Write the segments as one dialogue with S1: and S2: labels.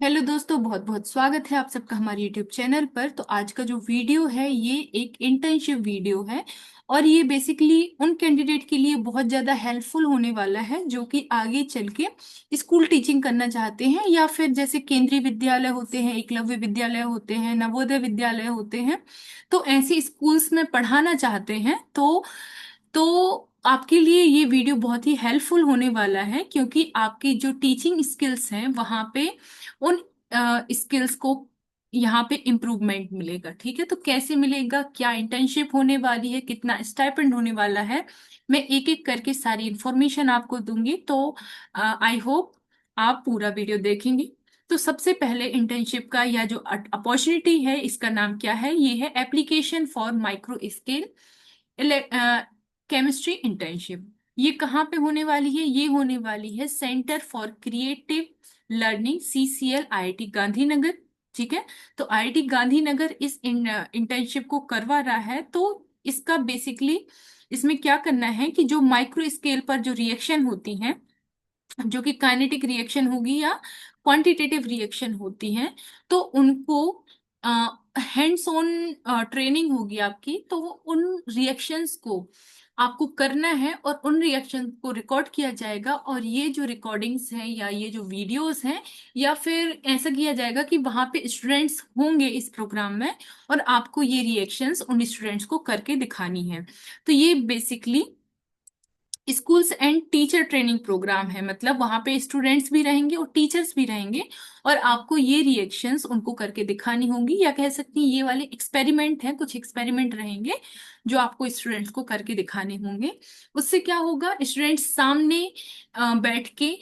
S1: Hello दोस्तों, बहुत बहुत स्वागत है आप सबका हमारे यूट्यूब चैनल पर। तो आज का जो वीडियो है ये एक इंटर्नशिप वीडियो है। और ये बेसिकली उन कैंडिडेट के लिए बहुत ज़्यादा हेल्पफुल होने वाला है जो कि आगे चल के स्कूल टीचिंग करना चाहते हैं, या फिर जैसे केंद्रीय विद्यालय होते हैं, एकलव्य विद्यालय होते हैं, नवोदय विद्यालय होते हैं, तो ऐसे स्कूल्स में पढ़ाना चाहते हैं। तो आपके लिए ये वीडियो बहुत ही हेल्पफुल होने वाला है, क्योंकि आपकी जो टीचिंग स्किल्स हैं वहाँ पे उन स्किल्स को यहाँ पे इम्प्रूवमेंट मिलेगा। ठीक है, तो कैसे मिलेगा, क्या इंटर्नशिप होने वाली है, कितना स्टाइपेंड होने वाला है, मैं एक एक करके सारी इंफॉर्मेशन आपको दूंगी। तो आई होप आप पूरा वीडियो देखेंगे। तो सबसे पहले इंटर्नशिप का या जो अपॉर्चुनिटी है इसका नाम क्या है, ये है application for micro scale chemistry internship. ये कहाँ पे होने वाली है, ये होने वाली है centre for creative learning CCL IIT Gandhinagar. ठीक है, तो IIT गांधीनगर इस इंटर्नशिप को करवा रहा है। तो इसका बेसिकली इसमें क्या करना है कि जो माइक्रो स्केल पर जो रिएक्शन होती हैं, जो कि काइनेटिक रिएक्शन होगी या क्वांटिटेटिव रिएक्शन होती हैं, तो उनको हैंड्स ऑन ट्रेनिंग होगी आपकी। तो वो उन रिएक्शंस को आपको करना है और उन रिएक्शन को रिकॉर्ड किया जाएगा। और ये जो रिकॉर्डिंग्स हैं या ये जो वीडियोस हैं, या फिर ऐसा किया जाएगा कि वहाँ पे स्टूडेंट्स होंगे इस प्रोग्राम में और आपको ये रिएक्शंस उन स्टूडेंट्स को करके दिखानी है। तो ये basically schools and teacher training program है, मतलब वहां पे स्टूडेंट्स भी रहेंगे और टीचर्स भी रहेंगे, और आपको ये रिएक्शंस उनको करके दिखानी होंगी, या कह सकती हैं ये वाले एक्सपेरिमेंट हैं, कुछ एक्सपेरिमेंट रहेंगे जो आपको स्टूडेंट्स को करके दिखाने होंगे। उससे क्या होगा, स्टूडेंट्स सामने बैठ के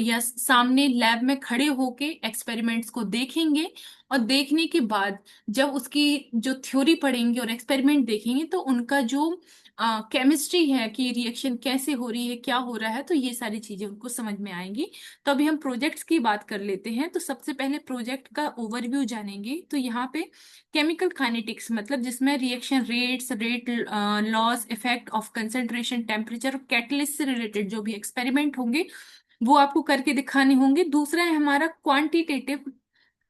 S1: या सामने लैब में खड़े होके एक्सपेरिमेंट्स को देखेंगे। और देखने के बाद जब उसकी जो थ्योरी पढ़ेंगे और एक्सपेरिमेंट देखेंगे, तो उनका जो केमिस्ट्री है कि रिएक्शन कैसे हो रही है, क्या हो रहा है, तो ये सारी चीजें उनको समझ में आएंगी। तो अभी हम प्रोजेक्ट्स की बात कर लेते हैं। तो सबसे पहले प्रोजेक्ट का ओवरव्यू जानेंगे। तो यहाँ पे केमिकल काइनेटिक्स, मतलब जिसमें reaction rates, rate laws, effect of concentration, temperature और कैटलिस्ट से रिलेटेड जो भी एक्सपेरिमेंट होंगे वो आपको करके दिखाने होंगे। दूसरा है हमारा क्वांटिटेटिव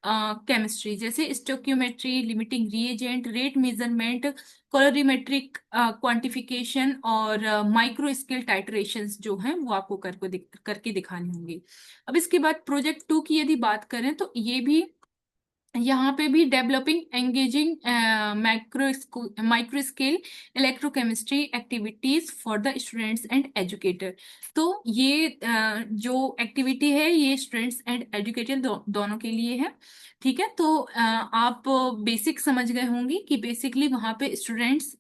S1: केमिस्ट्री, जैसे stoichiometry, limiting reagent, rate measurement, calorimetric quantification और माइक्रो स्केल टाइट्रेशंस जो हैं वो आपको करके दिखाने होंगे। अब इसके बाद प्रोजेक्ट 2 की यदि बात करें, तो ये भी यहाँ पे भी developing engaging micro scale electrochemistry activities for the students and educator. तो ये जो एक्टिविटी है ये स्टूडेंट्स एंड एजुकेटर दोनों के लिए है। ठीक है, तो आप बेसिक समझ गए होंगे कि बेसिकली वहाँ पे स्टूडेंट्स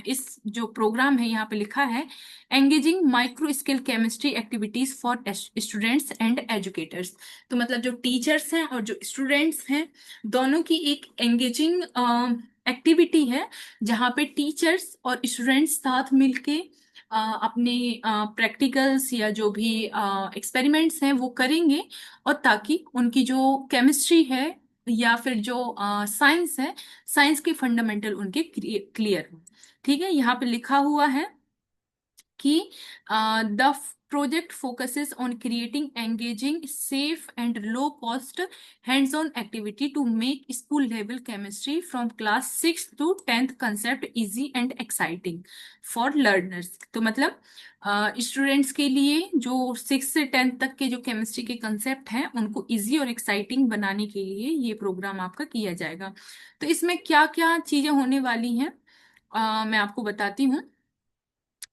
S1: इस जो प्रोग्राम है यहाँ पे लिखा है engaging micro scale chemistry activities for students and educators. तो मतलब जो टीचर्स हैं और जो स्टूडेंट्स हैं दोनों की एक एंगेजिंग एक्टिविटी है, जहाँ पे टीचर्स और स्टूडेंट्स साथ मिलके अपने प्रैक्टिकल्स या जो भी एक्सपेरिमेंट्स हैं वो करेंगे, और ताकि उनकी जो केमिस्ट्री है या फिर जो साइंस है, साइंस के फंडामेंटल उनके क्लियर हो। ठीक है, यहाँ पे लिखा हुआ है कि the project focuses on creating engaging, safe and low cost hands-on activity to make school level chemistry from class 6th to 10th concept easy and exciting for learners। तो मतलब स्टूडेंट्स के लिए जो 6 से 10 तक के जो केमिस्ट्री के कंसेप्ट हैं उनको इजी और एक्साइटिंग बनाने के लिए ये प्रोग्राम आपका किया जाएगा। तो इसमें क्या क्या चीजें होने वाली हैं मैं आपको बताती हूँ।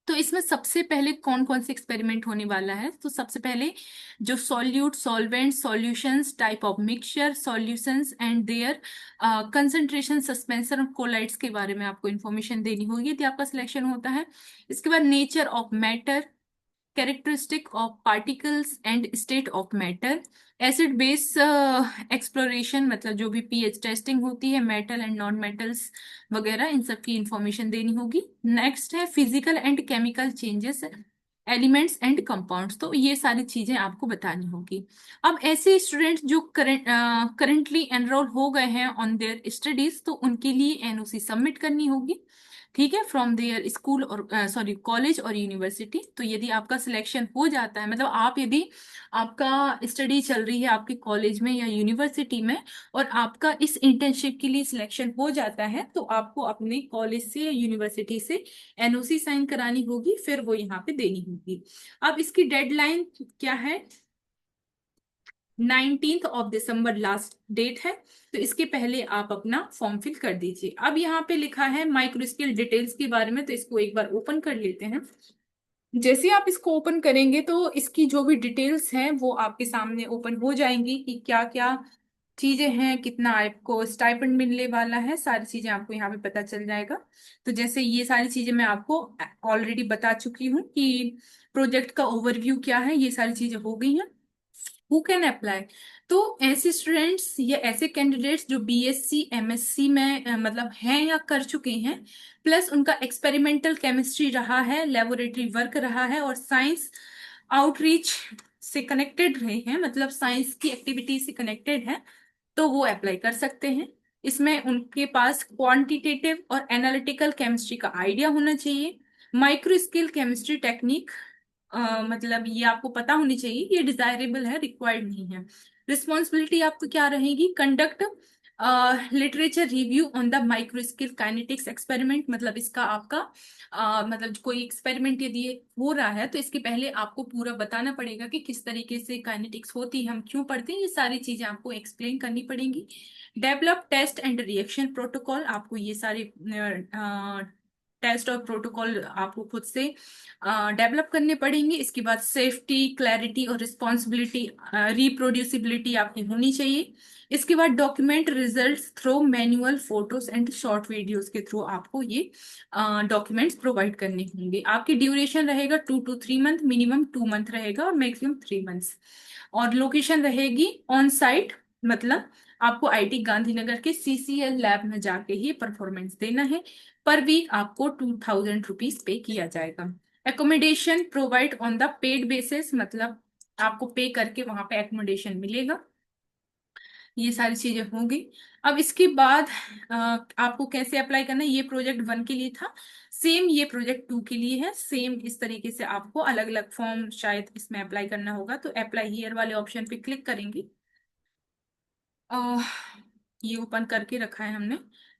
S1: तो इसमें सबसे पहले कौन कौन से एक्सपेरिमेंट होने वाला है, तो सबसे पहले जो solute, solvent, solutions, type of mixture, solutions and there concentration, suspension और कोलाइड्स के बारे में आपको इन्फॉर्मेशन देनी होगी यदि आपका सिलेक्शन होता है। इसके बाद nature of matter, characteristic of particles and state of matter, acid base exploration, मतलब जो भी पीएच टेस्टिंग होती है, मेटल एंड नॉन मेटल्स वगैरह, इन सब की इंफॉर्मेशन देनी होगी। नेक्स्ट है physical and chemical changes, elements and compounds, तो ये सारी चीजें आपको बतानी होगी। अब ऐसे स्टूडेंट्स जो करंटली एनरोल हो गए हैं ऑन देयर स्टडीज, तो उनके लिए एनओसी सबमिट करनी होगी। ठीक है, फ्रॉम देयर स्कूल और सॉरी कॉलेज और यूनिवर्सिटी। तो यदि आपका सिलेक्शन हो जाता है, मतलब आप यदि आपका स्टडी चल रही है आपके कॉलेज में या यूनिवर्सिटी में और आपका इस इंटर्नशिप के लिए सिलेक्शन हो जाता है, तो आपको अपने कॉलेज से या यूनिवर्सिटी से एनओसी साइन करानी होगी, फिर वो यहाँ पे देनी होगी। अब इसकी डेडलाइन क्या है? 19 दिसंबर लास्ट डेट है। तो इसके पहले आप अपना फॉर्म फिल कर दीजिए। अब यहाँ पे लिखा है माइक्रो स्किल डिटेल्स के बारे में, तो इसको एक बार ओपन कर लेते हैं। जैसे आप इसको ओपन करेंगे तो इसकी जो भी डिटेल्स हैं वो आपके सामने ओपन हो जाएंगी कि क्या क्या चीजें हैं, कितना आपको स्टाइपेंड मिलने वाला है, सारी चीजें आपको यहाँ पे पता चल जाएगा। तो जैसे ये सारी चीजें मैं आपको ऑलरेडी बता चुकी हूँ कि प्रोजेक्ट का ओवरव्यू क्या है, ये सारी चीजें हो गई हैं। Who can apply? तो ऐसे स्टूडेंट्स या ऐसे कैंडिडेट्स जो बीएससी एमएससी में मतलब हैं या कर चुके हैं, प्लस उनका एक्सपेरिमेंटल केमिस्ट्री रहा है, लेबोरेटरी वर्क रहा है और साइंस आउटरीच से कनेक्टेड रहे हैं, मतलब साइंस की एक्टिविटी से कनेक्टेड है, तो वो अप्लाई कर सकते हैं। इसमें उनके पास क्वांटिटेटिव और एनालिटिकल केमिस्ट्री का आइडिया होना चाहिए। माइक्रो स्केल केमिस्ट्री टेक्निक मतलब ये आपको पता होनी चाहिए, ये डिजायरेबल है, रिक्वायर्ड नहीं है। रिस्पॉन्सिबिलिटी आपको क्या रहेगी? Conduct literature review on the micro scale kinetics experiment, मतलब इसका आपका मतलब कोई एक्सपेरिमेंट यदि ये हो रहा है तो इसके पहले आपको पूरा बताना पड़ेगा कि किस तरीके से काइनेटिक्स होती है, हम क्यों पढ़ते हैं, ये सारी चीजें आपको एक्सप्लेन करनी पड़ेंगी। Develop test and reaction protocol, आपको ये सारे टेस्ट और प्रोटोकॉल आपको खुद से डेवलप करने पड़ेंगे। इसके बाद सेफ्टी, क्लैरिटी और रिस्पॉन्सिबिलिटी, रिप्रोड्यूसिबिलिटी आपकी होनी चाहिए। इसके बाद document results through manual, photos and short videos के थ्रू आपको ये डॉक्यूमेंट्स प्रोवाइड करने होंगे। आपकी ड्यूरेशन रहेगा 2 to 3 मंथ, मिनिमम 2 मंथ रहेगा और मैक्सिमम 3 मंथ्स। और लोकेशन रहेगी ऑन साइट, मतलब आपको आईटी गांधीनगर के सीसीएल लैब में जाके ही परफॉर्मेंस देना है। पर वीक आपको 2000 रुपीज पे किया जाएगा। Accommodation provide on the paid basis, मतलब आपको पे करके वहां पे एकोमोडेशन मिलेगा। ये सारी चीजें होंगी। अब इसके बाद आपको कैसे अप्लाई करना है? ये प्रोजेक्ट 1 के लिए था, सेम ये प्रोजेक्ट 2 के लिए है। सेम इस तरीके से आपको अलग अलग फॉर्म शायद इसमें अप्लाई करना होगा। तो अप्लाई हियर वाले ऑप्शन पे क्लिक करेंगे। अह, ये ओपन करके रखा है हमने।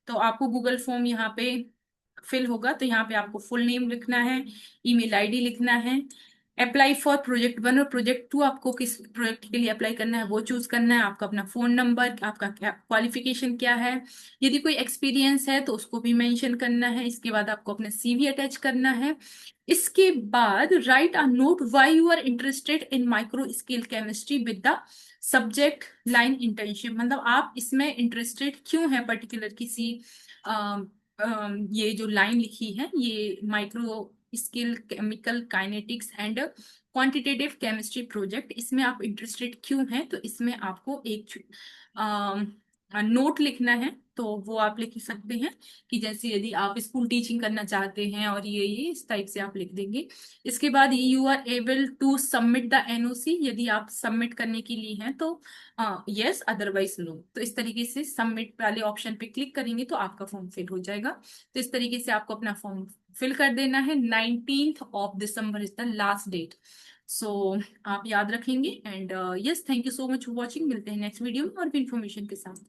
S1: तो आपको गूगल फॉर्म यहाँ पे फिल होगा, तो यहाँ पे आपको फुल नेम लिखना है, ईमेल आईडी लिखना है। अप्लाई फॉर प्रोजेक्ट 1 और प्रोजेक्ट 2, आपको किस प्रोजेक्ट के लिए अप्लाई करना है वो चूज करना है। आपका अपना फोन नंबर, आपका क्या क्वालिफिकेशन क्या है, यदि कोई एक्सपीरियंस है तो उसको भी मेंशन करना है। इसके बाद आपको अपना सीवी अटैच करना है। इसके बाद write a note why you are interested in micro scale chemistry with the subject line internship, मतलब आप इसमें इंटरेस्टेड क्यों है पर्टिकुलर किसी ये जो लाइन लिखी है, ये micro scale chemical kinetics and quantitative chemistry project, इसमें आप इंटरेस्टेड क्यों हैं, तो इसमें आपको एक नोट लिखना है। तो वो आप लिख सकते हैं कि जैसे यदि आप स्कूल टीचिंग करना चाहते हैं और ये इस टाइप से आप लिख देंगे। इसके बाद you are able to submit the NOC, यदि आप सबमिट करने के लिए हैं तो यस, अदरवाइज नो। तो इस तरीके से सबमिट वाले ऑप्शन पे क्लिक करेंगे तो आपका फॉर्म फिल हो जाएगा। तो इस तरीके से आपको अपना फॉर्म फिल कर देना है। 19 दिसंबर इज द लास्ट डेट। सो आप याद रखेंगे। And yes, thank you so much for watching. मिलते हैं नेक्स्ट वीडियो में और भी इंफॉर्मेशन के साथ।